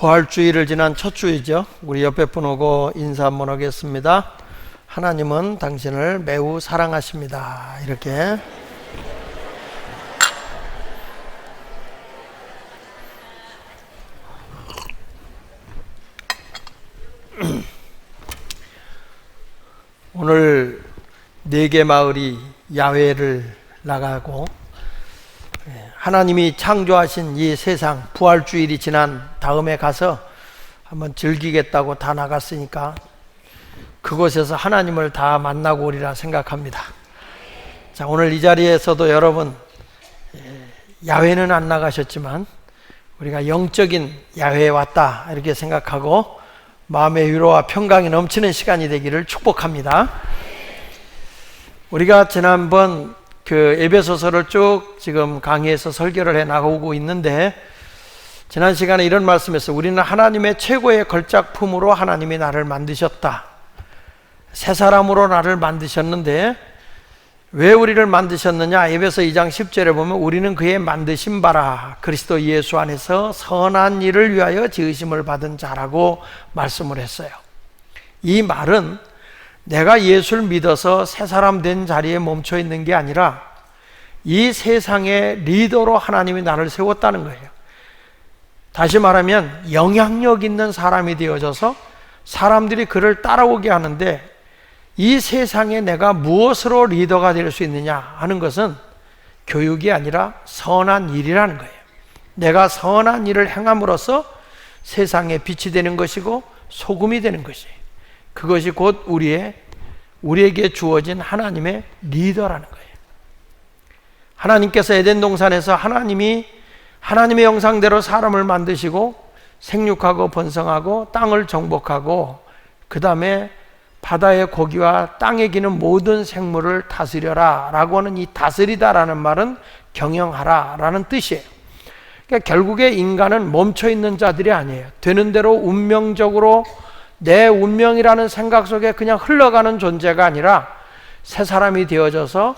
부활주의를 지난 첫 주이죠. 우리 옆에 분 오고 인사 한번 하겠습니다. 하나님은 당신을 매우 사랑하십니다. 이렇게. 오늘 4개 마을이 야외를 나가고 하나님이 창조하신 이 세상 부활주일이 지난 다음에 가서 한번 즐기겠다고 다 나갔으니까 그곳에서 하나님을 다 만나고 오리라 생각합니다. 자, 오늘 이 자리에서도 여러분 야외는 안 나가셨지만 우리가 영적인 야외에 왔다 이렇게 생각하고 마음의 위로와 평강이 넘치는 시간이 되기를 축복합니다. 우리가 지난번 그 에베소서를 쭉 지금 강의에서 설교를 해 나가고 있는데 지난 시간에 이런 말씀했어요. 우리는 하나님의 최고의 걸작품으로 하나님이 나를 만드셨다. 새 사람으로 나를 만드셨는데 왜 우리를 만드셨느냐? 에베소 2장 10절에 보면 우리는 그의 만드신 바라 그리스도 예수 안에서 선한 일을 위하여 지으심을 받은 자라고 말씀을 했어요. 이 말은 내가 예수를 믿어서 새 사람 된 자리에 멈춰 있는 게 아니라 이 세상의 리더로 하나님이 나를 세웠다는 거예요. 다시 말하면 영향력 있는 사람이 되어져서 사람들이 그를 따라오게 하는데 이 세상에 내가 무엇으로 리더가 될 수 있느냐 하는 것은 교육이 아니라 선한 일이라는 거예요. 내가 선한 일을 행함으로써 세상에 빛이 되는 것이고 소금이 되는 것이에요. 그것이 곧 우리에게 주어진 하나님의 리더라는 거예요. 하나님께서 에덴 동산에서 하나님의 형상대로 사람을 만드시고 생육하고 번성하고 땅을 정복하고 그 다음에 바다의 고기와 땅에 기는 모든 생물을 다스려라 라고 하는 이 다스리다라는 말은 경영하라 라는 뜻이에요. 그러니까 결국에 인간은 멈춰있는 자들이 아니에요. 되는 대로 운명적으로 내 운명이라는 생각 속에 그냥 흘러가는 존재가 아니라 새 사람이 되어져서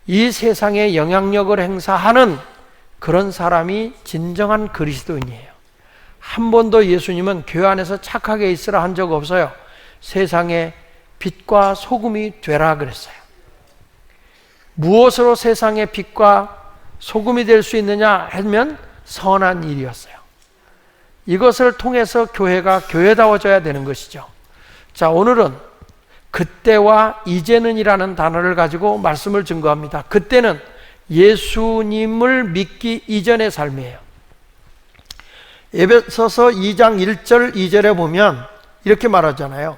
이 세상에 영향력을 행사하는 그런 사람이 진정한 그리스도인이에요. 한 번도 예수님은 교회 안에서 착하게 있으라 한 적 없어요. 세상의 빛과 소금이 되라 그랬어요. 무엇으로 세상의 빛과 소금이 될 수 있느냐 하면 선한 일이었어요. 이것을 통해서 교회가 교회다워져야 되는 것이죠. 자, 오늘은 그때와 이제는 이라는 단어를 가지고 말씀을 증거합니다. 그때는 예수님을 믿기 이전의 삶이에요. 에베소서 2장 1절 2절에 보면 이렇게 말하잖아요.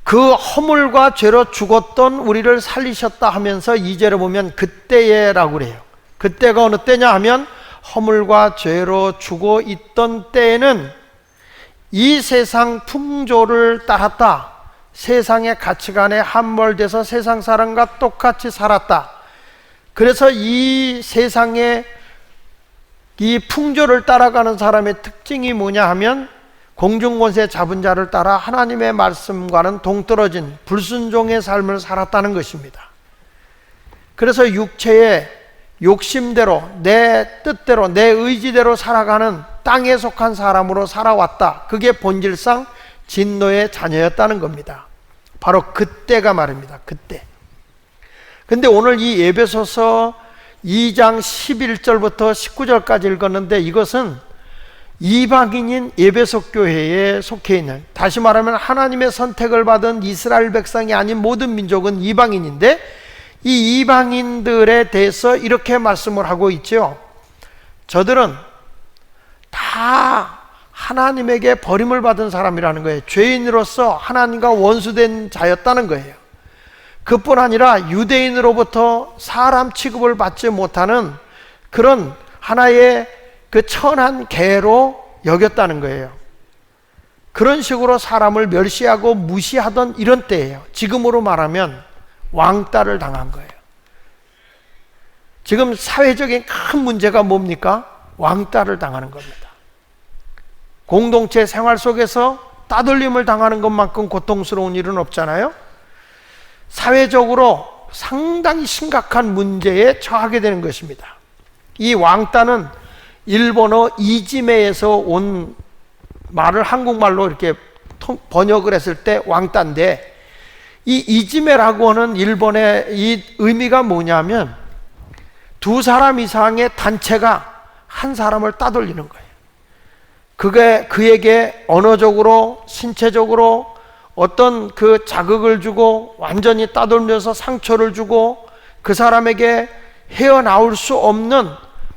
그 허물과 죄로 죽었던 우리를 살리셨다 하면서 2절에 보면 그때에라고 그래요. 그때가 어느 때냐 하면 허물과 죄로 죽어 있던 때에는 이 세상 풍조를 따랐다. 세상의 가치관에 함몰돼서 세상 사람과 똑같이 살았다. 그래서 이 세상의 이 풍조를 따라가는 사람의 특징이 뭐냐 하면 공중권세 잡은 자를 따라 하나님의 말씀과는 동떨어진 불순종의 삶을 살았다는 것입니다. 그래서 육체의 욕심대로 내 뜻대로 내 의지대로 살아가는 땅에 속한 사람으로 살아왔다. 그게 본질상 진노의 자녀였다는 겁니다. 바로 그때가 말입니다. 그때. 근데 오늘 이 에베소서 2장 11절부터 19절까지 읽었는데 이것은 이방인인 에베소 교회에 속해 있는, 다시 말하면 하나님의 선택을 받은 이스라엘 백성이 아닌 모든 민족은 이방인인데 이 이방인들에 대해서 이렇게 말씀을 하고 있죠. 저들은 다 하나님에게 버림을 받은 사람이라는 거예요. 죄인으로서 하나님과 원수된 자였다는 거예요. 그뿐 아니라 유대인으로부터 사람 취급을 받지 못하는 그런 하나의 그 천한 개로 여겼다는 거예요. 그런 식으로 사람을 멸시하고 무시하던 이런 때예요. 지금으로 말하면 왕따를 당한 거예요. 지금 사회적인 큰 문제가 뭡니까? 왕따를 당하는 겁니다. 공동체 생활 속에서 따돌림을 당하는 것만큼 고통스러운 일은 없잖아요. 사회적으로 상당히 심각한 문제에 처하게 되는 것입니다. 이 왕따는 일본어 이지메에서 온 말을 한국말로 이렇게 번역을 했을 때 왕따인데, 이 이지메라고 하는 일본의 이 의미가 뭐냐면 두 사람 이상의 단체가 한 사람을 따돌리는 거예요. 그게 그에게 언어적으로, 신체적으로 어떤 그 자극을 주고 완전히 따돌면서 상처를 주고 그 사람에게 헤어나올 수 없는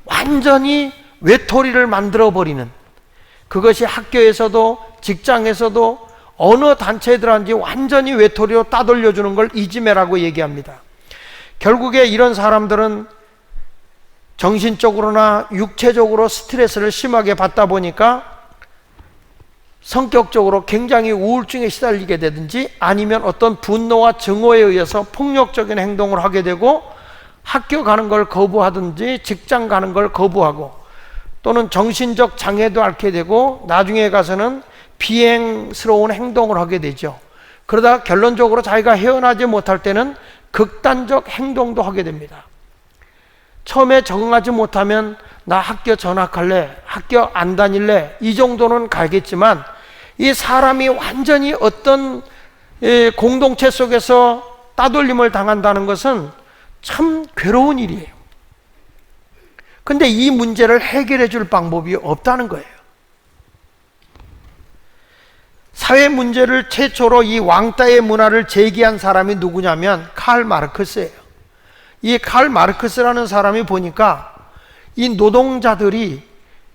완전히 외톨이를 만들어버리는, 그것이 학교에서도 직장에서도 어느 단체들한테 완전히 외톨이로 따돌려주는 걸 이지메라고 얘기합니다. 결국에 이런 사람들은 정신적으로나 육체적으로 스트레스를 심하게 받다 보니까 성격적으로 굉장히 우울증에 시달리게 되든지 아니면 어떤 분노와 증오에 의해서 폭력적인 행동을 하게 되고 학교 가는 걸 거부하든지 직장 가는 걸 거부하고 또는 정신적 장애도 앓게 되고 나중에 가서는 비행스러운 행동을 하게 되죠. 그러다가 결론적으로 자기가 헤어나지 못할 때는 극단적 행동도 하게 됩니다. 처음에 적응하지 못하면 나 학교 전학할래, 학교 안 다닐래, 이 정도는 가겠지만 이 사람이 완전히 어떤 공동체 속에서 따돌림을 당한다는 것은 참 괴로운 일이에요. 근데 이 문제를 해결해 줄 방법이 없다는 거예요. 사회 문제를 최초로 이 왕따의 문화를 제기한 사람이 누구냐면 칼 마르크스예요. 이 칼 마르크스라는 사람이 보니까 이 노동자들이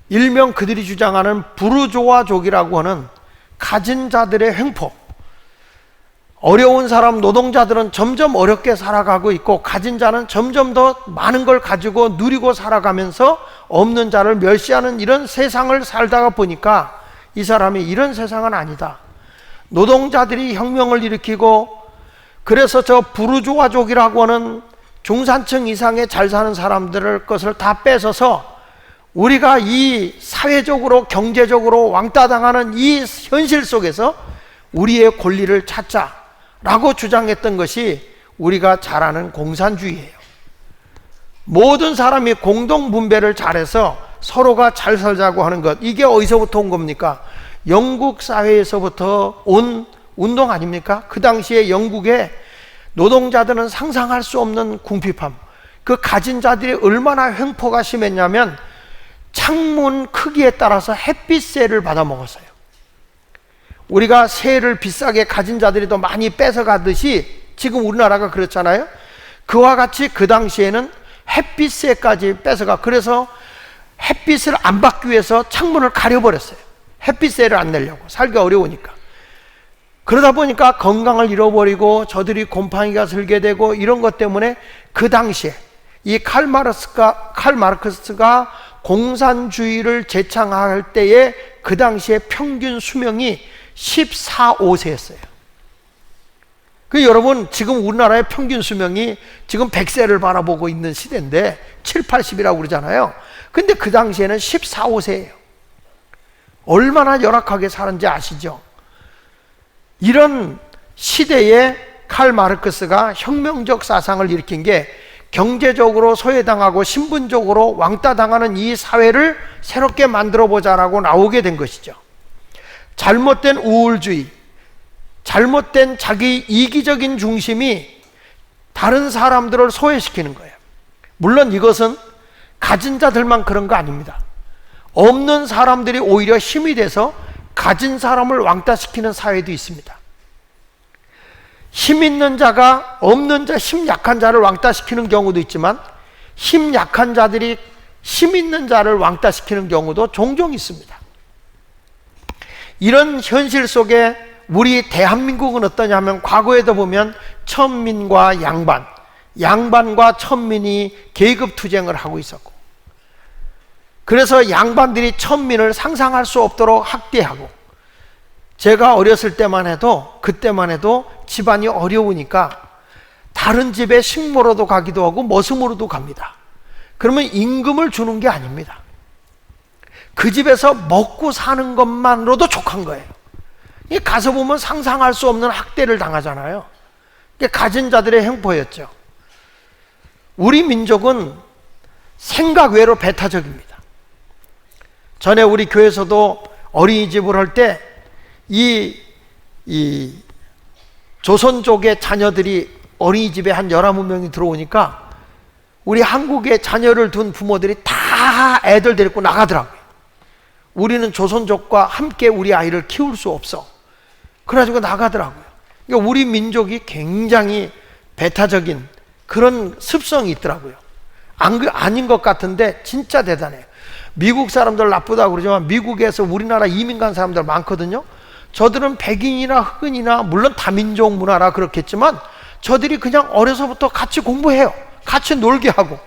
일명 그들이 주장하는 부르조아족이라고 하는 가진 자들의 횡포, 어려운 사람 노동자들은 점점 어렵게 살아가고 있고 가진 자는 점점 더 많은 걸 가지고 누리고 살아가면서 없는 자를 멸시하는 이런 세상을 살다가 보니까 이 사람이 이런 세상은 아니다. 노동자들이 혁명을 일으키고 그래서 저 부르조아족이라고 하는 중산층 이상의 잘 사는 사람들의 것을 다 뺏어서 우리가 이 사회적으로 경제적으로 왕따당하는 이 현실 속에서 우리의 권리를 찾자라고 주장했던 것이 우리가 잘 아는 공산주의예요. 모든 사람이 공동분배를 잘해서 서로가 잘 살자고 하는 것, 이게 어디서부터 온 겁니까? 영국 사회에서부터 온 운동 아닙니까? 그 당시에 영국에 노동자들은 상상할 수 없는 궁핍함, 그 가진 자들이 얼마나 횡포가 심했냐면 창문 크기에 따라서 햇빛세를 받아 먹었어요. 우리가 세를 비싸게 가진 자들이 더 많이 뺏어가듯이 지금 우리나라가 그렇잖아요. 그와 같이 그 당시에는 햇빛세까지 뺏어가, 그래서 햇빛을 안 받기 위해서 창문을 가려버렸어요. 햇빛세를 안 내려고, 살기가 어려우니까. 그러다 보니까 건강을 잃어버리고 저들이 곰팡이가 슬게 되고 이런 것 때문에 그 당시에 이 칼 마르크스가 공산주의를 제창할 때에 그 당시에 평균 수명이 14, 5세였어요. 그 여러분, 지금 우리나라의 평균 수명이 지금 100세를 바라보고 있는 시대인데 7, 80이라고 그러잖아요. 근데 그 당시에는 14, 5세예요. 얼마나 열악하게 사는지 아시죠? 이런 시대에 칼 마르크스가 혁명적 사상을 일으킨 게 경제적으로 소외당하고 신분적으로 왕따당하는 이 사회를 새롭게 만들어보자라고 나오게 된 것이죠. 잘못된 우월주의, 잘못된 자기 이기적인 중심이 다른 사람들을 소외시키는 거예요. 물론 이것은 가진 자들만 그런 거 아닙니다. 없는 사람들이 오히려 힘이 돼서 가진 사람을 왕따시키는 사회도 있습니다. 힘 있는 자가 없는 자, 힘 약한 자를 왕따시키는 경우도 있지만 힘 약한 자들이 힘 있는 자를 왕따시키는 경우도 종종 있습니다. 이런 현실 속에 우리 대한민국은 어떠냐 하면 과거에도 보면 천민과 양반과 천민이 계급투쟁을 하고 있었고, 그래서 양반들이 천민을 상상할 수 없도록 학대하고, 제가 어렸을 때만 해도 그때만 해도 집안이 어려우니까 다른 집에 식모로도 가기도 하고 머슴으로도 갑니다. 그러면 임금을 주는 게 아닙니다. 그 집에서 먹고 사는 것만으로도 족한 거예요. 가서 보면 상상할 수 없는 학대를 당하잖아요. 이게 가진 자들의 횡포였죠. 우리 민족은 생각 외로 배타적입니다. 전에 우리 교회에서도 어린이집을 할 때 이 조선족의 자녀들이 어린이집에 한 11명이 들어오니까 우리 한국에 자녀를 둔 부모들이 다 애들 데리고 나가더라고요. 우리는 조선족과 함께 우리 아이를 키울 수 없어. 그래가지고 나가더라고요. 그러니까 우리 민족이 굉장히 배타적인 그런 습성이 있더라고요. 아닌 것 같은데 진짜 대단해요. 미국 사람들 나쁘다고 그러지만 미국에서 우리나라 이민 간 사람들 많거든요. 저들은 백인이나 흑인이나 물론 다민족 문화라 그렇겠지만 저들이 그냥 어려서부터 같이 공부해요. 같이 놀게 하고.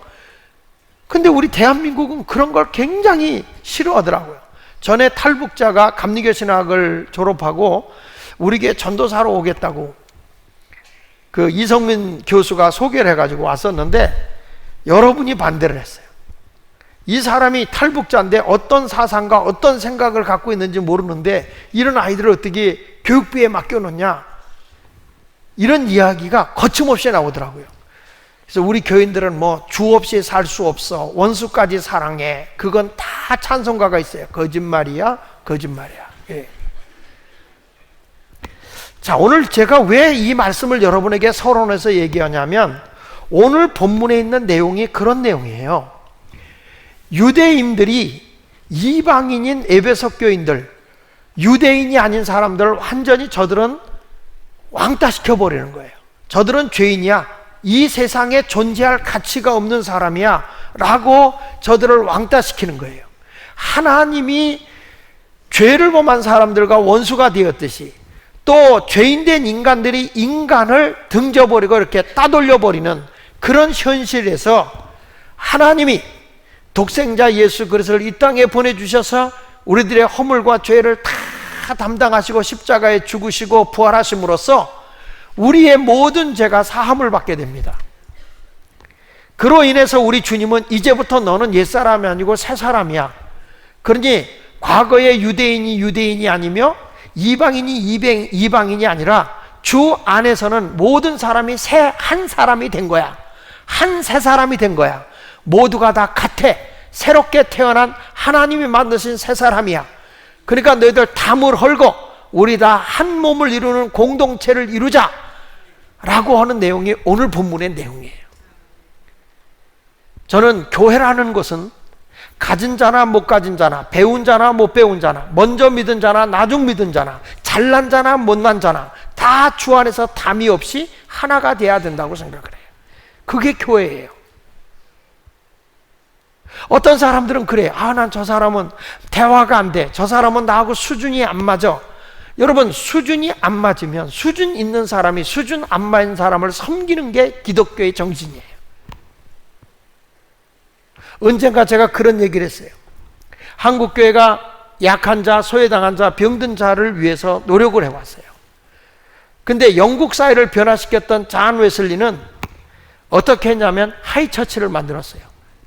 근데 우리 대한민국은 그런 걸 굉장히 싫어하더라고요. 전에 탈북자가 감리교 신학을 졸업하고 우리 교회 전도사로 오겠다고 그 이성민 교수가 소개를 해가지고 왔었는데 여러분이 반대를 했어요. 이 사람이 탈북자인데 어떤 사상과 어떤 생각을 갖고 있는지 모르는데 이런 아이들을 어떻게 교육비에 맡겨놓냐, 이런 이야기가 거침없이 나오더라고요. 그래서 우리 교인들은 뭐 주 없이 살 수 없어, 원수까지 사랑해, 그건 다 찬송가가 있어요. 거짓말이야, 거짓말이야. 예. 자, 오늘 제가 왜 이 말씀을 여러분에게 서론해서 얘기하냐면 오늘 본문에 있는 내용이 그런 내용이에요. 유대인들이 이방인인 에베소 교인들, 유대인이 아닌 사람들을 완전히 저들은 왕따시켜버리는 거예요. 저들은 죄인이야, 이 세상에 존재할 가치가 없는 사람이야 라고 저들을 왕따시키는 거예요. 하나님이 죄를 범한 사람들과 원수가 되었듯이 또 죄인된 인간들이 인간을 등져버리고 이렇게 따돌려버리는 그런 현실에서 하나님이 독생자 예수 그리스도를 이 땅에 보내주셔서 우리들의 허물과 죄를 다 담당하시고 십자가에 죽으시고 부활하심으로써 우리의 모든 죄가 사함을 받게 됩니다. 그로 인해서 우리 주님은 이제부터 너는 옛사람이 아니고 새사람이야. 그러니 과거의 유대인이 아니며 이방인이 이방인이 아니라 주 안에서는 모든 사람이 한 사람이 된 거야. 새 사람이 된 거야. 모두가 다 같아. 새롭게 태어난 하나님이 만드신 새 사람이야. 그러니까 너희들 담을 헐고 우리 다 한 몸을 이루는 공동체를 이루자 라고 하는 내용이 오늘 본문의 내용이에요. 저는 교회라는 것은 가진 자나 못 가진 자나, 배운 자나 못 배운 자나, 먼저 믿은 자나 나중 믿은 자나, 잘난 자나 못난 자나 다 주 안에서 담이 없이 하나가 돼야 된다고 생각을 해요. 그게 교회예요. 어떤 사람들은 그래. 난 저 사람은 대화가 안 돼. 저 사람은 나하고 수준이 안 맞아. 여러분, 수준이 안 맞으면 수준 있는 사람이 수준 안 맞는 사람을 섬기는 게 기독교의 정신이에요. 언젠가 제가 그런 얘기를 했어요. 한국교회가 약한 자, 소외당한 자, 병든 자를 위해서 노력을 해왔어요. 근데 영국 사회를 변화시켰던 잔 웨슬리는 어떻게 했냐면 하이처치를 만들었어요.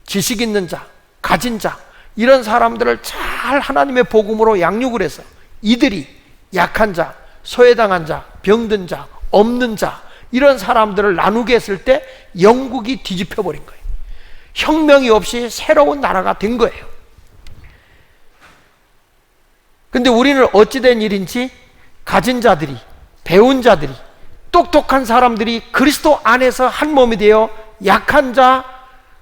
지식 있는 자, 가진 자, 이런 사람들을 잘 하나님의 복음으로 양육을 해서 이들이 약한 자, 소외당한 자, 병든 자, 없는 자, 이런 사람들을 나누게 했을 때 영국이 뒤집혀 버린 거예요. 혁명이 없이 새로운 나라가 된 거예요. 근데 우리는 어찌된 일인지 가진 자들이, 배운 자들이, 똑똑한 사람들이 그리스도 안에서 한 몸이 되어 약한 자,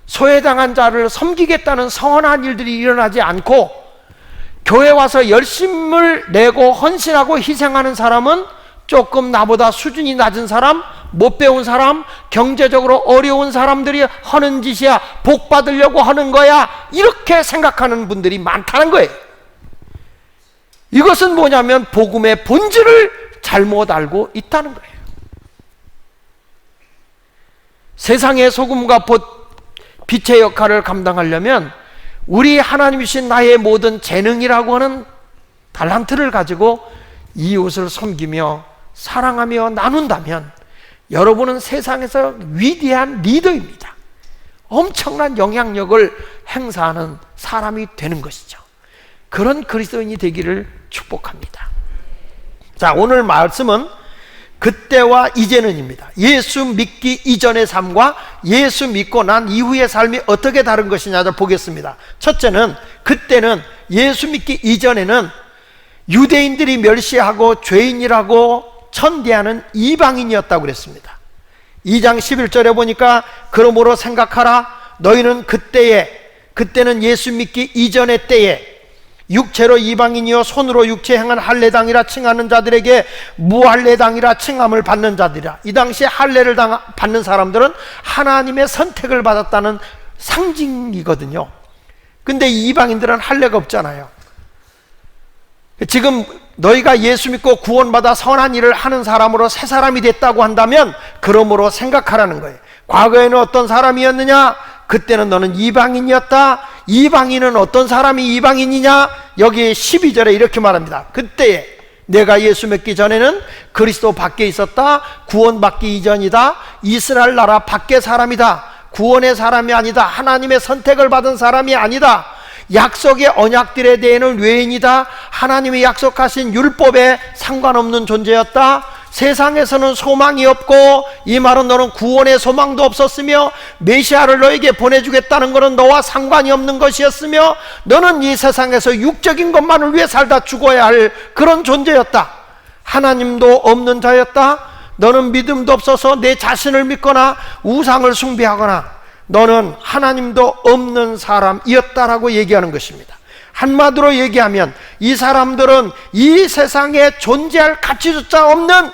소외당한 자를 섬기겠다는 선한 일들이 일어나지 않고 교회 와서 열심을 내고 헌신하고 희생하는 사람은 조금 나보다 수준이 낮은 사람, 못 배운 사람, 경제적으로 어려운 사람들이 하는 짓이야, 복 받으려고 하는 거야, 이렇게 생각하는 분들이 많다는 거예요. 이것은 뭐냐면 복음의 본질을 잘못 알고 있다는 거예요. 세상의 소금과 빛의 역할을 감당하려면 우리 하나님이신 나의 모든 재능이라고 하는 달란트를 가지고 이웃을 섬기며 사랑하며 나눈다면 여러분은 세상에서 위대한 리더입니다. 엄청난 영향력을 행사하는 사람이 되는 것이죠. 그런 그리스도인이 되기를 축복합니다. 자, 오늘 말씀은 그때와 이제는입니다. 예수 믿기 이전의 삶과 예수 믿고 난 이후의 삶이 어떻게 다른 것이냐를 보겠습니다. 첫째는 그때는 예수 믿기 이전에는 유대인들이 멸시하고 죄인이라고 천대하는 이방인이었다고 그랬습니다. 2장 11절에 보니까 그러므로 생각하라. 너희는 그때는 예수 믿기 이전의 때에 육체로 이방인이요 손으로 육체 행한 할례당이라 칭하는 자들에게 무할례당이라 칭함을 받는 자들이라. 이 당시에 할례를 받는 사람들은 하나님의 선택을 받았다는 상징이거든요. 근데 이방인들은 할례가 없잖아요. 지금 너희가 예수 믿고 구원받아 선한 일을 하는 사람으로 새 사람이 됐다고 한다면 그러므로 생각하라는 거예요. 과거에는 어떤 사람이었느냐? 그때는 너는 이방인이었다. 이방인은 어떤 사람이 이방인이냐? 여기 12절에 이렇게 말합니다. 그때에 내가 예수 믿기 전에는 그리스도 밖에 있었다. 구원받기 이전이다. 이스라엘 나라 밖의 사람이다. 구원의 사람이 아니다. 하나님의 선택을 받은 사람이 아니다. 약속의 언약들에 대해는 외인이다. 하나님이 약속하신 율법에 상관없는 존재였다. 세상에서는 소망이 없고, 이 말은 너는 구원의 소망도 없었으며 메시아를 너에게 보내주겠다는 것은 너와 상관이 없는 것이었으며 너는 이 세상에서 육적인 것만을 위해 살다 죽어야 할 그런 존재였다. 하나님도 없는 자였다. 너는 믿음도 없어서 내 자신을 믿거나 우상을 숭배하거나 너는 하나님도 없는 사람이었다라고 얘기하는 것입니다. 한마디로 얘기하면 이 사람들은 이 세상에 존재할 가치조차 없는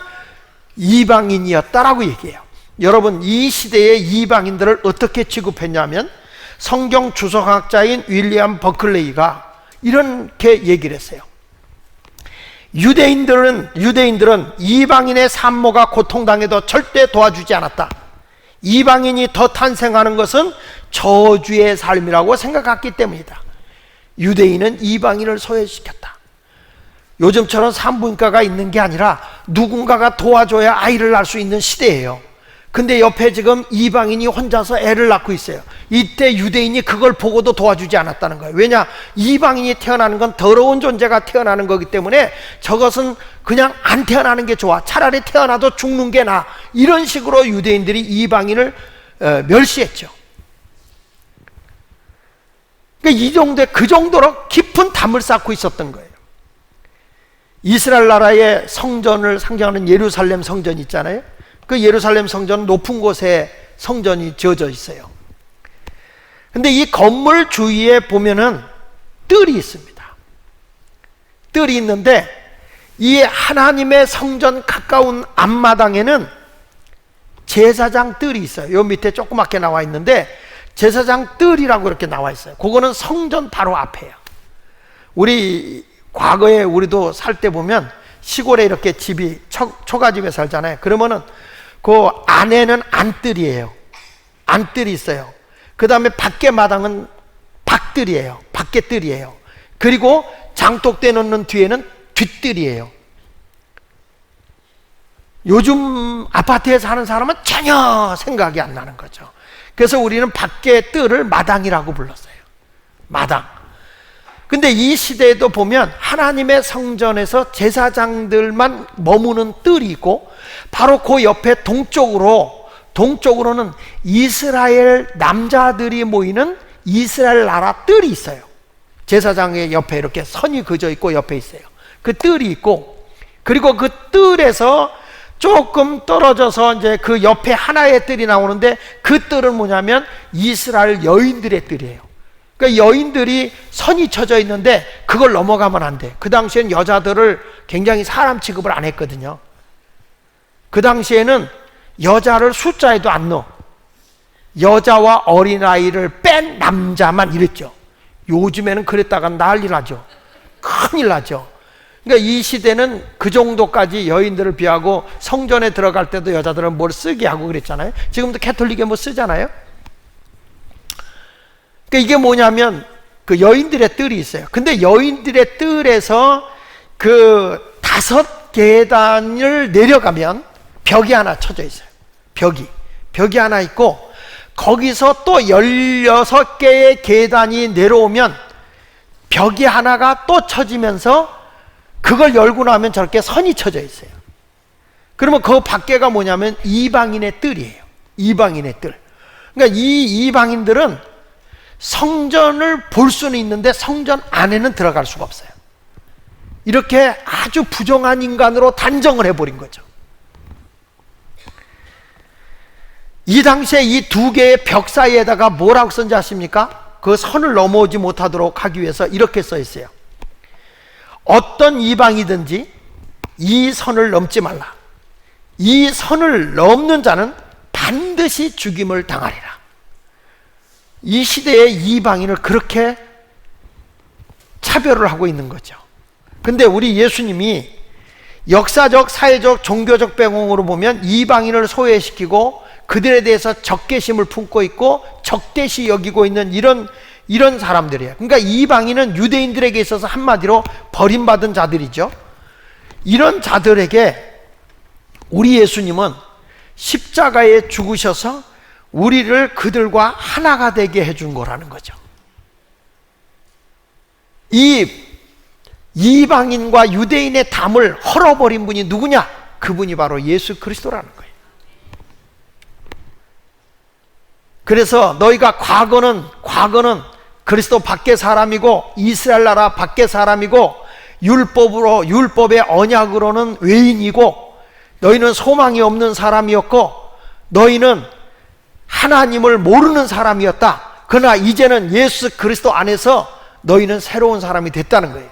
이방인이었다라고 얘기해요. 여러분, 이 시대의 이방인들을 어떻게 취급했냐면 성경 주석학자인 윌리엄 버클레이가 이렇게 얘기를 했어요. 유대인들은 이방인의 산모가 고통당해도 절대 도와주지 않았다. 이방인이 더 탄생하는 것은 저주의 삶이라고 생각했기 때문이다. 유대인은 이방인을 소외시켰다. 요즘처럼 산부인과가 있는 게 아니라 누군가가 도와줘야 아이를 낳을 수 있는 시대예요. 근데 옆에 지금 이방인이 혼자서 애를 낳고 있어요. 이때 유대인이 그걸 보고도 도와주지 않았다는 거예요. 왜냐? 이방인이 태어나는 건 더러운 존재가 태어나는 거기 때문에 저것은 그냥 안 태어나는 게 좋아. 차라리 태어나도 죽는 게 나아. 이런 식으로 유대인들이 이방인을 멸시했죠. 그러니까 그 정도로 깊은 담을 쌓고 있었던 거예요. 이스라엘 나라의 성전을 상징하는 예루살렘 성전 있잖아요. 그 예루살렘 성전은 높은 곳에 성전이 지어져 있어요. 근데 이 건물 주위에 보면은 뜰이 있습니다. 뜰이 있는데 이 하나님의 성전 가까운 앞마당에는 제사장 뜰이 있어요. 요 밑에 조그맣게 나와 있는데 제사장 뜰이라고 이렇게 나와 있어요. 그거는 성전 바로 앞에요. 과거에 우리도 살 때 보면 시골에 이렇게 집이 초가집에 살잖아요. 그러면은 그 안에는 안뜰이에요. 안뜰이 있어요. 그 다음에 밖에 마당은 밖뜰이에요. 밖에 뜰이에요. 그리고 장독대 놓는 뒤에는 뒷뜰이에요. 요즘 아파트에 사는 사람은 전혀 생각이 안 나는 거죠. 그래서 우리는 밖에 뜰을 마당이라고 불렀어요. 마당. 근데 이 시대에도 보면 하나님의 성전에서 제사장들만 머무는 뜰이 있고 바로 그 옆에 동쪽으로는 이스라엘 남자들이 모이는 이스라엘 나라 뜰이 있어요. 제사장의 옆에 이렇게 선이 그어져 있고 옆에 있어요. 그 뜰이 있고, 그리고 그 뜰에서 조금 떨어져서 이제 그 옆에 하나의 뜰이 나오는데 그 뜰은 뭐냐면 이스라엘 여인들의 뜰이에요. 그러니까 여인들이 선이 쳐져 있는데 그걸 넘어가면 안 돼. 그 당시엔 여자들을 굉장히 사람 취급을 안 했거든요. 그 당시에는 여자를 숫자에도 안 넣어. 여자와 어린아이를 뺀 남자만 이랬죠. 요즘에는 그랬다가 난리 나죠. 큰일 나죠. 그러니까 이 시대는 그 정도까지 여인들을 비하고 성전에 들어갈 때도 여자들은 뭘 쓰게 하고 그랬잖아요. 지금도 캐톨릭에 뭐 쓰잖아요. 그러니까 이게 뭐냐면 그 여인들의 뜰이 있어요. 근데 여인들의 뜰에서 그 5계단을 내려가면 벽이 하나 쳐져 있어요. 벽이 하나 있고 거기서 또 16개의 계단이 내려오면 벽이 하나가 또 쳐지면서 그걸 열고 나면 저렇게 선이 쳐져 있어요. 그러면 그 밖에가 뭐냐면 이방인의 뜰이에요. 이방인의 뜰. 그러니까 이 이방인들은 성전을 볼 수는 있는데 성전 안에는 들어갈 수가 없어요. 이렇게 아주 부정한 인간으로 단정을 해버린 거죠. 이 당시에 이 두 개의 벽 사이에다가 뭐라고 썼는지 아십니까? 그 선을 넘어오지 못하도록 하기 위해서 이렇게 써 있어요. 어떤 이방이든지 이 선을 넘지 말라. 이 선을 넘는 자는 반드시 죽임을 당하리라. 이 시대의 이방인을 그렇게 차별을 하고 있는 거죠. 근데 우리 예수님이 역사적, 사회적, 종교적 배경으로 보면 이방인을 소외시키고 그들에 대해서 적개심을 품고 있고 적대시 여기고 있는 이런 사람들이에요. 그러니까 이방인은 유대인들에게 있어서 한마디로 버림받은 자들이죠. 이런 자들에게 우리 예수님은 십자가에 죽으셔서 우리를 그들과 하나가 되게 해준 거라는 거죠. 이 이방인과 유대인의 담을 헐어버린 분이 누구냐? 그분이 바로 예수 그리스도라는 거예요. 그래서 너희가 과거는 그리스도 밖의 사람이고 이스라엘 나라 밖의 사람이고 율법의 언약으로는 외인이고 너희는 소망이 없는 사람이었고 너희는 하나님을 모르는 사람이었다. 그러나 이제는 예수 그리스도 안에서 너희는 새로운 사람이 됐다는 거예요.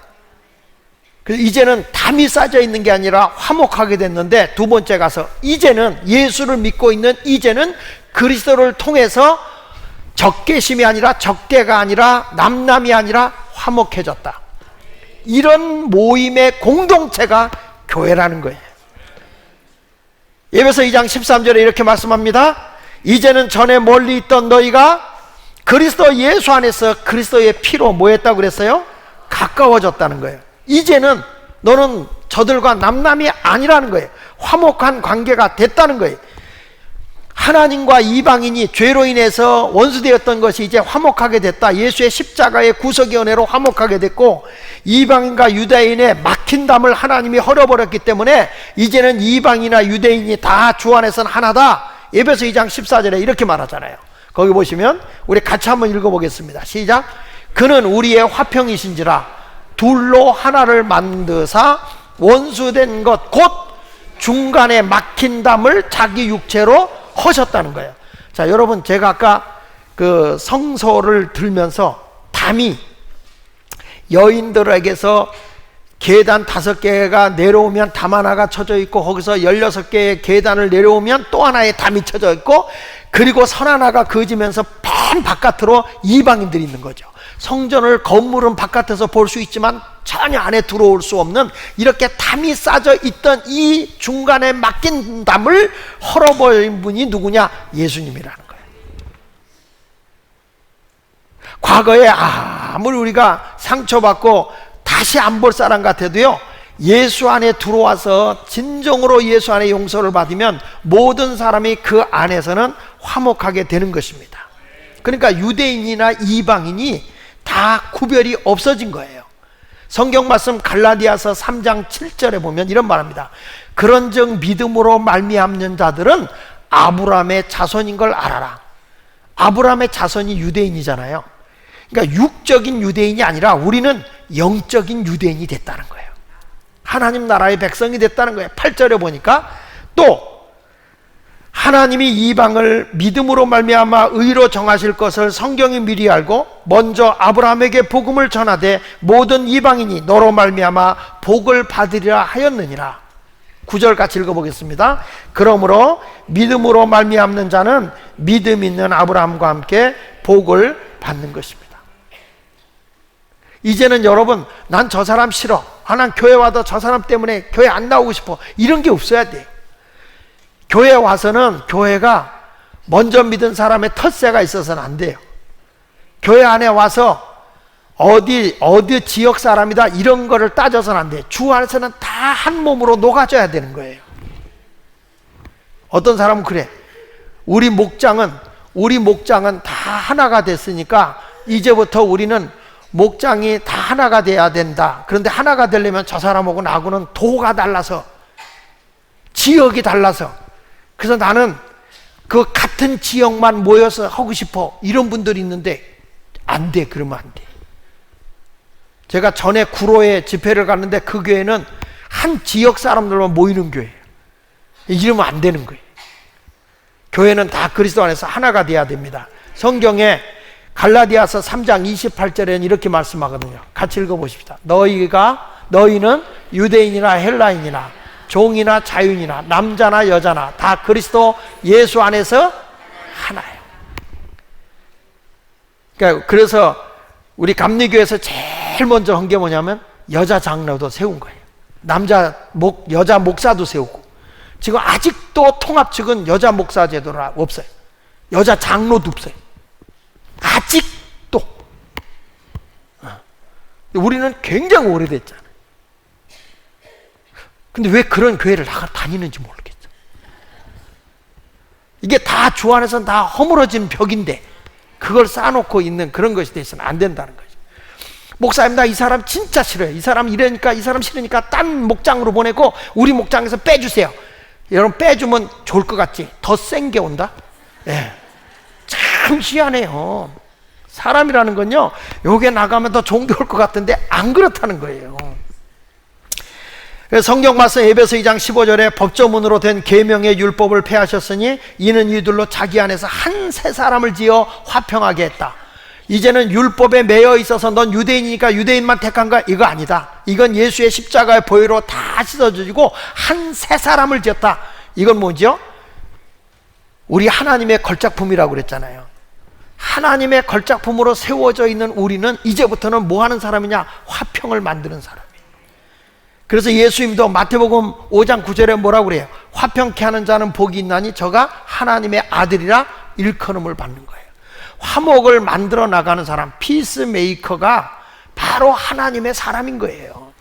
그래서 이제는 담이 싸져 있는 게 아니라 화목하게 됐는데, 두 번째 가서 이제는 예수를 믿고 있는 이제는 그리스도를 통해서 적개심이 아니라 적대가 아니라 남남이 아니라 화목해졌다. 이런 모임의 공동체가 교회라는 거예요. 에베소 2장 13절에 이렇게 말씀합니다. 이제는 전에 멀리 있던 너희가 그리스도 예수 안에서 그리스도의 피로 뭐 했다고 그랬어요? 가까워졌다는 거예요. 이제는 너는 저들과 남남이 아니라는 거예요. 화목한 관계가 됐다는 거예요. 하나님과 이방인이 죄로 인해서 원수되었던 것이 이제 화목하게 됐다. 예수의 십자가의 구속의 은혜로 화목하게 됐고, 이방인과 유대인의 막힌 담을 하나님이 헐어버렸기 때문에 이제는 이방인이나 유대인이 다 주 안에서는 하나다. 에베소 2장 14절에 이렇게 말하잖아요. 거기 보시면 우리 같이 한번 읽어보겠습니다. 시작. 그는 우리의 화평이신지라 둘로 하나를 만드사 원수된 것 곧 중간에 막힌 담을 자기 육체로 허셨다는 거예요. 자, 여러분, 제가 아까 그 성소를 들면서 담이 여인들에게서 계단 5개가 내려오면 담 하나가 쳐져 있고, 거기서 16개의 계단을 내려오면 또 하나의 담이 쳐져 있고, 그리고 선 하나가 그어지면서 맨 바깥으로 이방인들이 있는 거죠. 성전을 건물은 바깥에서 볼 수 있지만 전혀 안에 들어올 수 없는 이렇게 담이 싸져 있던 이 중간에 막힌 담을 헐어버린 분이 누구냐? 예수님이라는 거예요. 과거에 아무리 우리가 상처받고 다시 안 볼 사람 같아도요, 예수 안에 들어와서 진정으로 예수 안에 용서를 받으면 모든 사람이 그 안에서는 화목하게 되는 것입니다. 그러니까 유대인이나 이방인이 다 구별이 없어진 거예요. 성경 말씀 갈라디아서 3장 7절에 보면 이런 말합니다. 그런즉 믿음으로 말미암는 자들은 아브라함의 자손인 걸 알아라. 아브라함의 자손이 유대인이잖아요. 그러니까 육적인 유대인이 아니라 우리는 영적인 유대인이 됐다는 거예요. 하나님 나라의 백성이 됐다는 거예요. 8절에 보니까 또 하나님이 이방을 믿음으로 말미암아 의로 정하실 것을 성경이 미리 알고 먼저 아브라함에게 복음을 전하되 모든 이방인이 너로 말미암아 복을 받으리라 하였느니라. 9절 같이 읽어보겠습니다. 그러므로 믿음으로 말미암는 자는 믿음 있는 아브라함과 함께 복을 받는 것입니다. 이제는 여러분, 난 저 사람 싫어, 난 교회 와도 저 사람 때문에 교회 안 나오고 싶어, 이런 게 없어야 돼요. 교회 와서는 교회가 먼저 믿은 사람의 텃세가 있어서는 안 돼요. 교회 안에 와서 어디 지역 사람이다 이런 거를 따져서는 안 돼요. 주 안에서는 다 한 몸으로 녹아져야 되는 거예요. 어떤 사람은 그래, 우리 목장은 다 하나가 됐으니까 이제부터 우리는 목장이 다 하나가 돼야 된다. 그런데 하나가 되려면 저 사람하고 나하고는 도가 달라서, 지역이 달라서, 그래서 나는 그 같은 지역만 모여서 하고 싶어, 이런 분들이 있는데 안 돼. 그러면 안 돼. 제가 전에 구로에 집회를 갔는데 그 교회는 한 지역 사람들만 모이는 교회예요. 이러면 안 되는 거예요. 교회는 다 그리스도 안에서 하나가 돼야 됩니다. 성경에 갈라디아서 3장 28절에는 이렇게 말씀하거든요. 같이 읽어보십시다. 너희는 유대인이나 헬라인이나 종이나 자유인이나 남자나 여자나 다 그리스도 예수 안에서 하나예요. 그러니까 그래서 우리 감리교에서 제일 먼저 한 게 뭐냐면 여자 장로도 세운 거예요. 여자 목사도 세우고, 지금 아직도 통합 측은 여자 목사 제도가 없어요. 여자 장로도 없어요. 아직도. 우리는 굉장히 오래됐잖아요. 근데 왜 그런 교회를 다니는지 모르겠어. 이게 다 주 안에서는 다 허물어진 벽인데 그걸 쌓아놓고 있는 그런 것이 돼서는 안 된다는 거죠. 목사님, 나 이 사람 진짜 싫어요. 이 사람 이러니까, 이 사람 싫으니까 딴 목장으로 보내고 우리 목장에서 빼주세요. 여러분, 빼주면 좋을 것 같지? 더 센 게 온다? 네. 참 희한해요. 사람이라는 건요, 요게 나가면 더 좋은 게 올 것 같은데 안 그렇다는 거예요. 성경 말씀 에베소 2장 15절에 법조문으로 된 계명의 율법을 폐하셨으니 이는 이들로 자기 안에서 한 새 사람을 지어 화평하게 했다. 이제는 율법에 매여 있어서 넌 유대인이니까 유대인만 택한 거야, 이거 아니다. 이건 예수의 십자가의 보혈로 다 씻어주고 한 새 사람을 지었다. 이건 뭐죠? 우리 하나님의 걸작품이라고 그랬잖아요. 하나님의 걸작품으로 세워져 있는 우리는 이제부터는 뭐 하는 사람이냐? 화평을 만드는 사람이에요. 그래서 예수님도 마태복음 5장 9절에 뭐라고 그래요? 화평케 하는 자는 복이 있나니 저가 하나님의 아들이라 일컬음을 받는 거예요. 화목을 만들어 나가는 사람, 피스메이커가 바로 하나님의 사람인 거예요.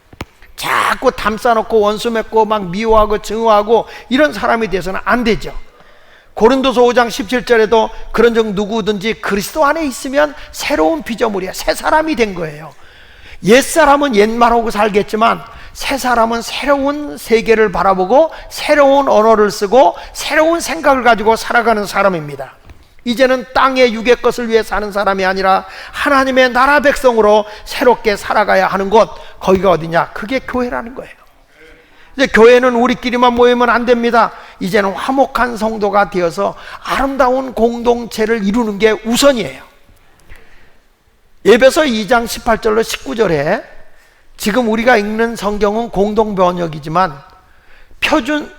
자꾸 담쌓놓고 원수 맺고 막 미워하고 증오하고 이런 사람이 돼서는 안 되죠. 고린도서 5장 17절에도 그런즉 누구든지 그리스도 안에 있으면 새로운 피조물이야. 새 사람이 된 거예요. 옛사람은 옛말하고 살겠지만 새 사람은 새로운 세계를 바라보고 새로운 언어를 쓰고 새로운 생각을 가지고 살아가는 사람입니다. 이제는 땅의 육의 것을 위해 사는 사람이 아니라 하나님의 나라 백성으로 새롭게 살아가야 하는 곳, 거기가 어디냐? 그게 교회라는 거예요. 이제 교회는 우리끼리만 모이면 안 됩니다. 이제는 화목한 성도가 되어서 아름다운 공동체를 이루는 게 우선이에요. 에베소 2장 18절로 19절에 지금 우리가 읽는 성경은 공동번역이지만 표준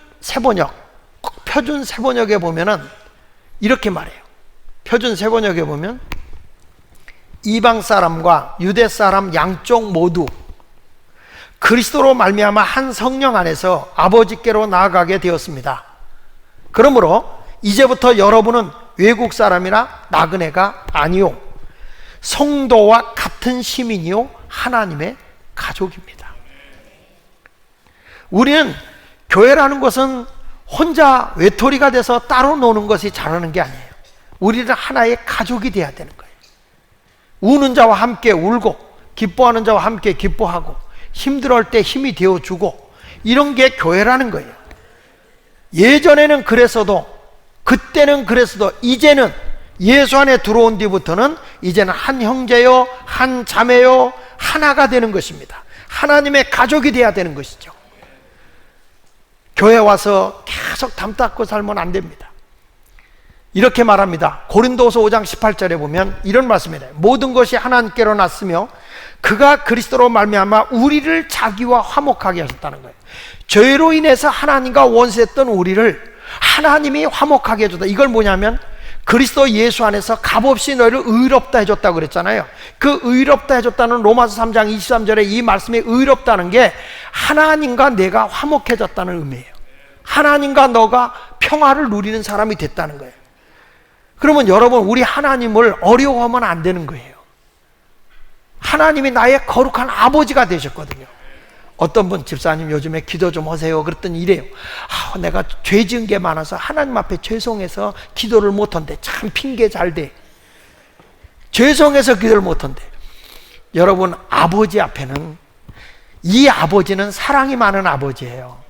세번역에 보면은 이렇게 말해요. 표준 세번역에 보면 이방 사람과 유대 사람 양쪽 모두 그리스도로 말미암아 한 성령 안에서 아버지께로 나아가게 되었습니다. 그러므로 이제부터 여러분은 외국 사람이나 나그네가 아니요, 성도와 같은 시민이요, 하나님의 가족입니다. 우리는 교회라는 것은 혼자 외톨이가 돼서 따로 노는 것이 잘하는 게 아니에요. 우리는 하나의 가족이 돼야 되는 거예요. 우는 자와 함께 울고 기뻐하는 자와 함께 기뻐하고 힘들어할 때 힘이 되어주고, 이런 게 교회라는 거예요. 예전에는 그때는 그랬어도 이제는 예수 안에 들어온 뒤부터는 이제는 한 형제요 한 자매요 하나가 되는 것입니다. 하나님의 가족이 돼야 되는 것이죠. 교회 와서 계속 담 닦고 살면 안 됩니다. 이렇게 말합니다. 고린도서 5장 18절에 보면 이런 말씀이에요. 모든 것이 하나님께로 났으며 그가 그리스도로 말미암아 우리를 자기와 화목하게 하셨다는 거예요. 죄로 인해서 하나님과 원수했던 우리를 하나님이 화목하게 해줬다. 이걸 뭐냐면 그리스도 예수 안에서 값없이 너희를 의롭다 해줬다고 그랬잖아요. 그 의롭다 해줬다는 로마서 3장 23절에 이 말씀이 의롭다는 게 하나님과 내가 화목해졌다는 의미예요. 하나님과 너가 평화를 누리는 사람이 됐다는 거예요. 그러면 여러분, 우리 하나님을 어려워하면 안 되는 거예요. 하나님이 나의 거룩한 아버지가 되셨거든요. 어떤 분, 집사님 요즘에 기도 좀 하세요 그랬더니 이래요. 내가 죄 지은 게 많아서 하나님 앞에 죄송해서 기도를 못한대. 참 핑계 잘 대. 죄송해서 기도를 못한대. 여러분, 아버지 앞에는, 이 아버지는 사랑이 많은 아버지예요.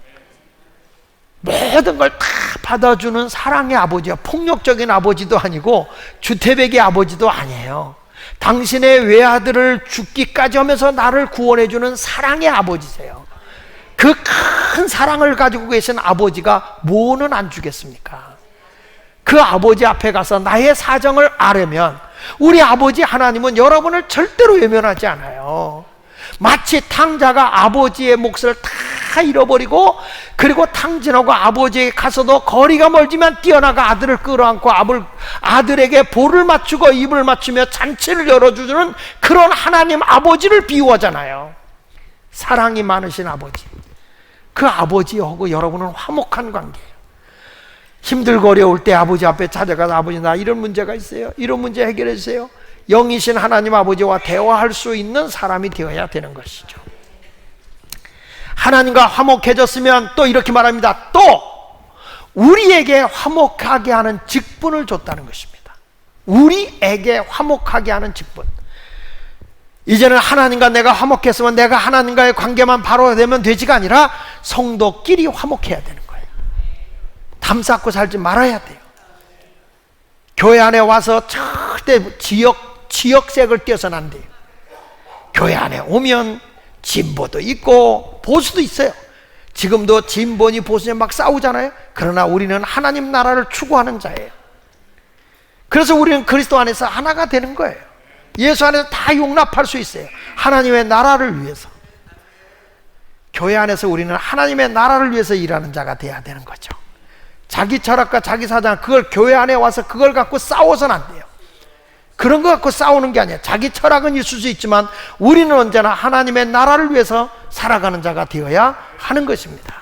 모든 걸 다 받아주는 사랑의 아버지야. 폭력적인 아버지도 아니고 주태백의 아버지도 아니에요. 당신의 외아들을 죽기까지 하면서 나를 구원해주는 사랑의 아버지세요. 그 큰 사랑을 가지고 계신 아버지가 뭐는 안 주겠습니까? 그 아버지 앞에 가서 나의 사정을 아뢰면 우리 아버지 하나님은 여러분을 절대로 외면하지 않아요. 마치 탕자가 아버지의 몫을 다 잃어버리고 그리고 탕진하고 아버지에게 가서도 거리가 멀지만 뛰어나가 아들을 끌어안고 아들에게 볼을 맞추고 입을 맞추며 잔치를 열어주는 그런 하나님 아버지를 비유하잖아요. 사랑이 많으신 아버지. 그 아버지하고 여러분은 화목한 관계예요. 힘들고 어려울 때 아버지 앞에 찾아가서 아버지 나 이런 문제가 있어요. 이런 문제 해결해 주세요. 영이신 하나님 아버지와 대화할 수 있는 사람이 되어야 되는 것이죠. 하나님과 화목해졌으면 또 이렇게 말합니다. 또 우리에게 화목하게 하는 직분을 줬다는 것입니다. 우리에게 화목하게 하는 직분. 이제는 하나님과 내가 화목했으면 내가 하나님과의 관계만 바로 되면 되지가 아니라 성도끼리 화목해야 되는 거예요. 담 쌓고 살지 말아야 돼요. 교회 안에 와서 절대 지역색을 띄어서는 안 돼요. 교회 안에 오면 진보도 있고 보수도 있어요. 지금도 진보니 보수니 막 싸우잖아요. 그러나 우리는 하나님 나라를 추구하는 자예요. 그래서 우리는 그리스도 안에서 하나가 되는 거예요. 예수 안에서 다 용납할 수 있어요. 하나님의 나라를 위해서. 교회 안에서 우리는 하나님의 나라를 위해서 일하는 자가 돼야 되는 거죠. 자기 철학과 자기 사상, 그걸 교회 안에 와서 그걸 갖고 싸워서는 안 돼요. 그런 거 갖고 싸우는 게 아니에요. 자기 철학은 있을 수 있지만 우리는 언제나 하나님의 나라를 위해서 살아가는 자가 되어야 하는 것입니다.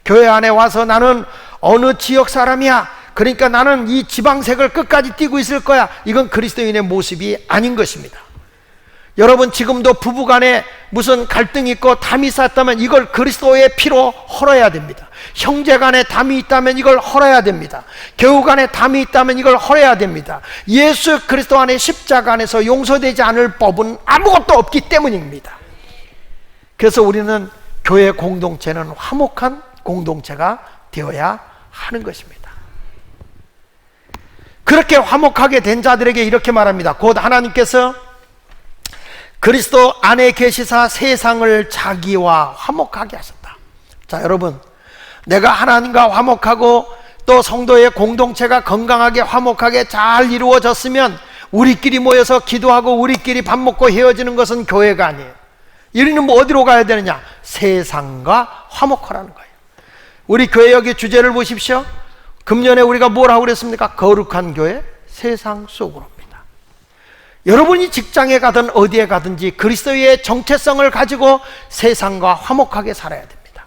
교회 안에 와서 나는 어느 지역 사람이야, 그러니까 나는 이 지방색을 끝까지 띠고 있을 거야, 이건 그리스도인의 모습이 아닌 것입니다. 여러분 지금도 부부간에 무슨 갈등이 있고 담이 쌓였다면 이걸 그리스도의 피로 헐어야 됩니다. 형제간에 담이 있다면 이걸 헐어야 됩니다. 교우간에 담이 있다면 이걸 헐어야 됩니다. 예수 그리스도 안에 십자가 안에서 용서되지 않을 법은 아무것도 없기 때문입니다. 그래서 우리는 교회 공동체는 화목한 공동체가 되어야 하는 것입니다. 그렇게 화목하게 된 자들에게 이렇게 말합니다. 곧 하나님께서 그리스도 안에 계시사 세상을 자기와 화목하게 하셨다. 자, 여러분, 내가 하나님과 화목하고 또 성도의 공동체가 건강하게 화목하게 잘 이루어졌으면 우리끼리 모여서 기도하고 우리끼리 밥 먹고 헤어지는 것은 교회가 아니에요. 우리는 뭐 어디로 가야 되느냐? 세상과 화목하라는 거예요. 우리 교회 여기 주제를 보십시오. 금년에 우리가 뭐라고 그랬습니까? 거룩한 교회, 세상 속으로입니다. 여러분이 직장에 가든 어디에 가든지 그리스도의 정체성을 가지고 세상과 화목하게 살아야 됩니다.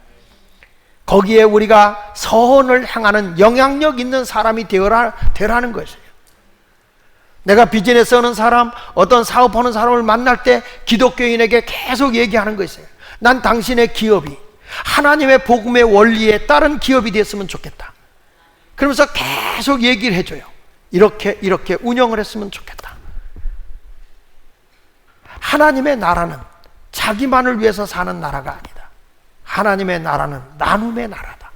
거기에 우리가 선을 향하는 영향력 있는 사람이 되라는 것이에요. 내가 비즈니스 하는 사람, 어떤 사업하는 사람을 만날 때 기독교인에게 계속 얘기하는 것이에요. 난 당신의 기업이 하나님의 복음의 원리에 따른 기업이 됐으면 좋겠다. 그러면서 계속 얘기를 해줘요. 이렇게 운영을 했으면 좋겠다. 하나님의 나라는 자기만을 위해서 사는 나라가 아니다. 하나님의 나라는 나눔의 나라다.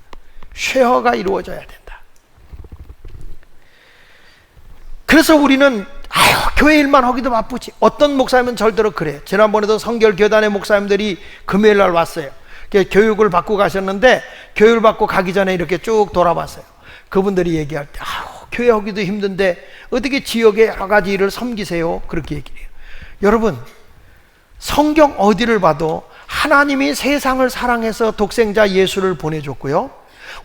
쉐어가 이루어져야 된다. 그래서 우리는 교회 일만 하기도 바쁘지. 어떤 목사님은 절대로 그래요. 지난번에도 성결교단의 목사님들이 금요일날 왔어요. 교육을 받고 가셨는데 교육을 받고 가기 전에 이렇게 쭉 돌아봤어요. 그분들이 얘기할 때 교회 하기도 힘든데 어떻게 지역의 여러 가지 일을 섬기세요? 그렇게 얘기를 해요. 여러분, 성경 어디를 봐도 하나님이 세상을 사랑해서 독생자 예수를 보내줬고요,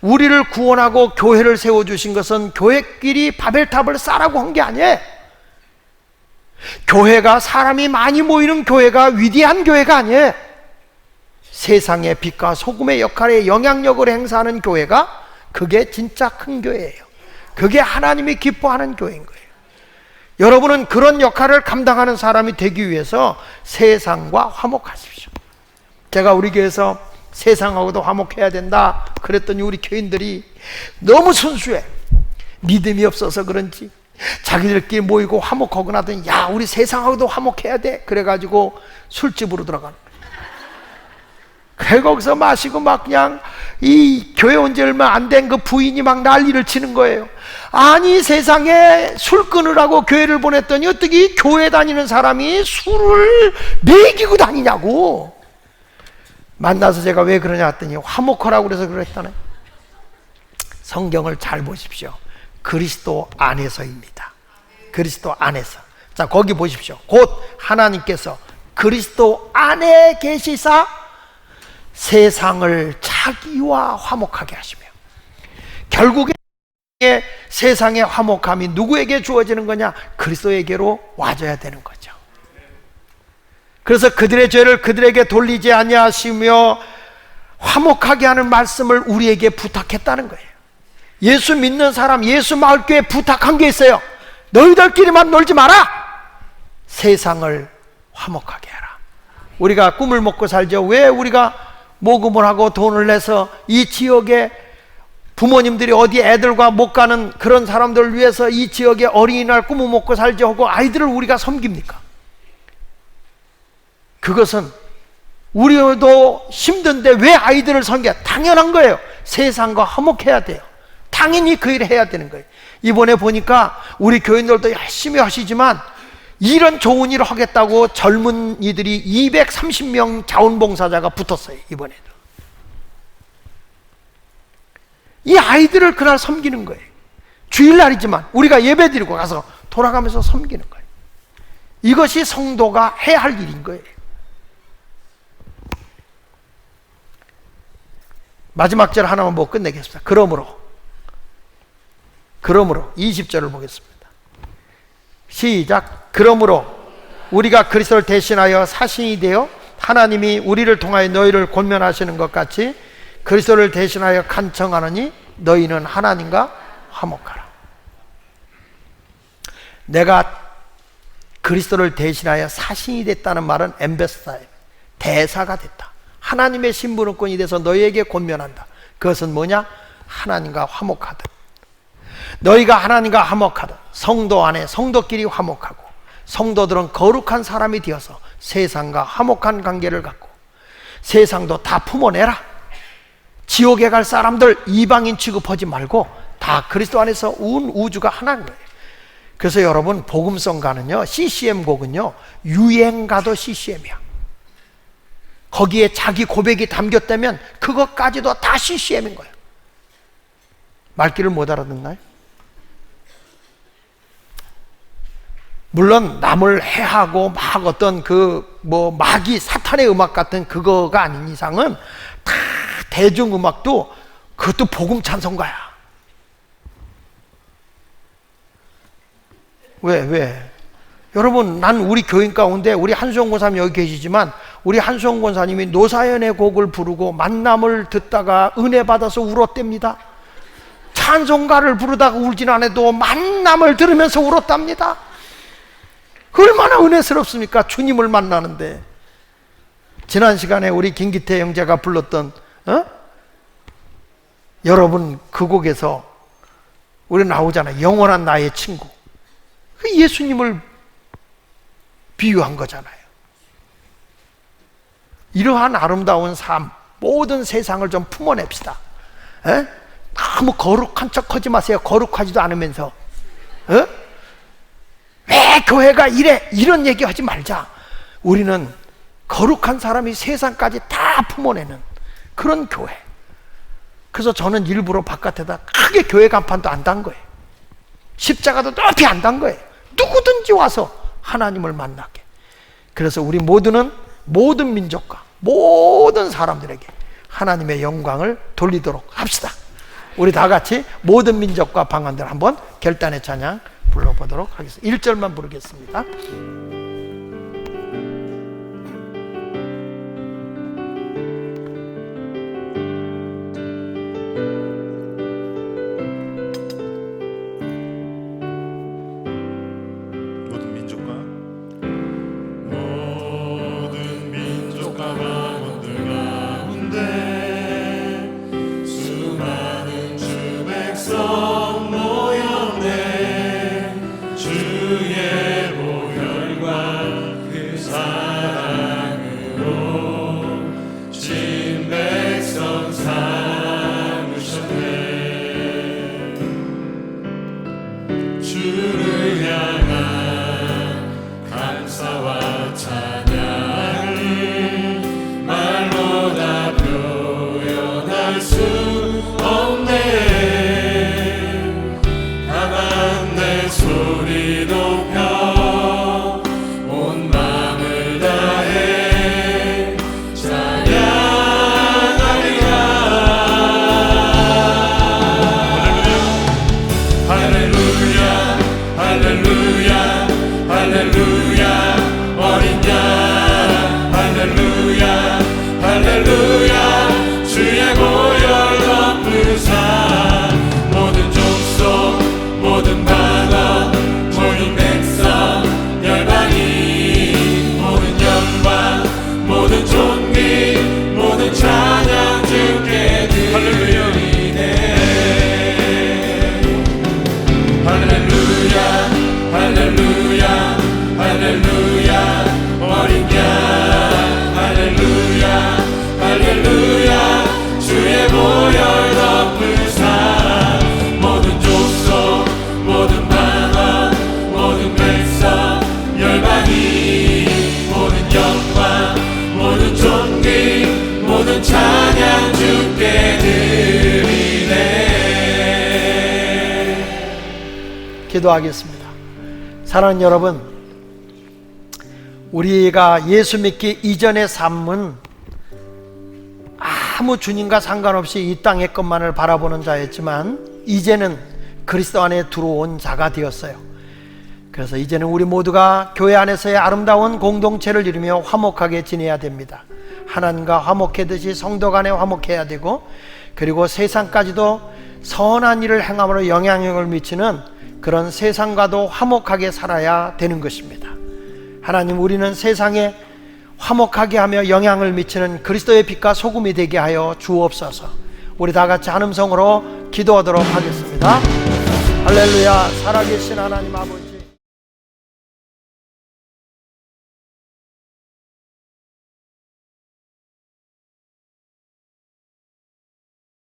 우리를 구원하고 교회를 세워주신 것은 교회끼리 바벨탑을 쌓으라고 한 게 아니에요. 교회가 사람이 많이 모이는 교회가 위대한 교회가 아니에요. 세상의 빛과 소금의 역할에 영향력을 행사하는 교회가 그게 진짜 큰 교회예요. 그게 하나님이 기뻐하는 교회인 거예요. 여러분은 그런 역할을 감당하는 사람이 되기 위해서 세상과 화목하십시오. 제가 우리 교회에서 세상하고도 화목해야 된다 그랬더니 우리 교인들이 너무 순수해. 믿음이 없어서 그런지 자기들끼리 모이고 화목하고 나더니 야, 우리 세상하고도 화목해야 돼. 그래가지고 술집으로 들어가는 거예요. 거기서 마시고 막 그냥 이 교회 온 지 얼마 안 된 그 부인이 막 난리를 치는 거예요. 아니 세상에 술 끊으라고 교회를 보냈더니 어떻게 교회 다니는 사람이 술을 먹이고 다니냐고. 만나서 제가 왜 그러냐 했더니 화목하라고 그래서 그랬다네. 성경을 잘 보십시오. 그리스도 안에서입니다. 그리스도 안에서. 자, 거기 보십시오. 곧 하나님께서 그리스도 안에 계시사 세상을 자기와 화목하게 하시며, 결국에 세상의 화목함이 누구에게 주어지는 거냐? 그리스도에게로 와줘야 되는 거죠. 그래서 그들의 죄를 그들에게 돌리지 아니하시며 화목하게 하는 말씀을 우리에게 부탁했다는 거예요. 예수 믿는 사람, 예수 마을교회에 부탁한 게 있어요. 너희들끼리만 놀지 마라. 세상을 화목하게 해라. 우리가 꿈을 먹고 살죠. 왜 우리가 모금을 하고 돈을 내서 이 지역에 부모님들이 어디 애들과 못 가는 그런 사람들을 위해서 이 지역에 어린이날 꿈을 먹고 살죠 하고 아이들을 우리가 섬깁니까? 그것은 우리도 힘든데 왜 아이들을 섬겨? 당연한 거예요. 세상과 화목해야 돼요. 당연히 그 일을 해야 되는 거예요. 이번에 보니까 우리 교인들도 열심히 하시지만 이런 좋은 일을 하겠다고 젊은이들이 230명 자원봉사자가 붙었어요. 이번에도 이 아이들을 그날 섬기는 거예요. 주일날이지만 우리가 예배드리고 가서 돌아가면서 섬기는 거예요. 이것이 성도가 해야 할 일인 거예요. 마지막 절 하나만 보고 끝내겠습니다. 그러므로 20절을 보겠습니다. 시작. 그러므로 우리가 그리스도를 대신하여 사신이 되어 하나님이 우리를 통하여 너희를 권면하시는 것 같이 그리스도를 대신하여 간청하느니 너희는 하나님과 화목하라. 내가 그리스도를 대신하여 사신이 됐다는 말은 엠베스다예요. 대사가 됐다. 하나님의 신분권이 돼서 너희에게 권면한다. 그것은 뭐냐? 하나님과 화목하다. 너희가 하나님과 화목하다. 성도 안에 성도끼리 화목하고 성도들은 거룩한 사람이 되어서 세상과 화목한 관계를 갖고 세상도 다 품어내라. 지옥에 갈 사람들 이방인 취급하지 말고 다 그리스도 안에서 온 우주가 하나인 거예요. 그래서 여러분 복음성가는요, CCM 곡은요 유행가도 CCM이야. 거기에 자기 고백이 담겼다면 그것까지도 다 CCM인 거예요. 말귀를 못 알아듣나요? 물론 남을 해하고 막 어떤 마귀 사탄의 음악 같은 그거가 아닌 이상은 다 대중음악도 그것도 복음 찬송가야. 왜? 여러분, 난 우리 교인 가운데 우리 한수영 권사님 여기 계시지만 우리 한수영 권사님이 노사연의 곡을 부르고 만남을 듣다가 은혜 받아서 울었답니다. 찬송가를 부르다가 울진 않아도 만남을 들으면서 울었답니다. 얼마나 은혜스럽습니까? 주님을 만나는데. 지난 시간에 우리 김기태 형제가 불렀던 여러분 그 곡에서 우리 나오잖아요. 영원한 나의 친구. 그 예수님을 비유한 거잖아요. 이러한 아름다운 삶, 모든 세상을 좀 품어냅시다. 너무 거룩한 척 하지 마세요. 거룩하지도 않으면서 왜 교회가 이래? 이런 얘기 하지 말자. 우리는 거룩한 사람이 세상까지 다 품어내는 그런 교회. 그래서 저는 일부러 바깥에다 크게 교회 간판도 안 단 거예요. 십자가도 높이 안 단 거예요. 누구든지 와서 하나님을 만나게. 그래서 우리 모두는 모든 민족과 모든 사람들에게 하나님의 영광을 돌리도록 합시다. 우리 다 같이 모든 민족과 방언들 한번 결단의 찬양 불러보도록 하겠습니다. 1절만 부르겠습니다. 주의 보혈과 할렐루야 어린 양 할렐루야 할렐루야 주의 보혈 덮으사 모든 족속 모든 방언 모든 백성 열방이 모든 영광 모든 존귀 모든 찬양 주께 드리네 할렐루야 할렐루야 할렐루야 어린 양 할렐루야 할렐루야 주의 보혈 덮으사 모든 족속 모든 방언 모든 백성 열방이 모든 영광 모든 존귀 모든 찬양 주께 드리네. 기도하겠습니다. 사랑하는 여러분, 우리가 예수 믿기 이전의 삶은 아무 주님과 상관없이 이 땅의 것만을 바라보는 자였지만 이제는 그리스도 안에 들어온 자가 되었어요. 그래서 이제는 우리 모두가 교회 안에서의 아름다운 공동체를 이루며 화목하게 지내야 됩니다. 하나님과 화목하듯이 성도 간에 화목해야 되고, 그리고 세상까지도 선한 일을 행함으로 영향력을 미치는 그런 세상과도 화목하게 살아야 되는 것입니다. 하나님, 우리는 세상에 화목하게 하며 영향을 미치는 그리스도의 빛과 소금이 되게 하여 주옵소서. 우리 다 같이 한 음성으로 기도하도록 하겠습니다. 할렐루야. 살아계신 하나님 아버지,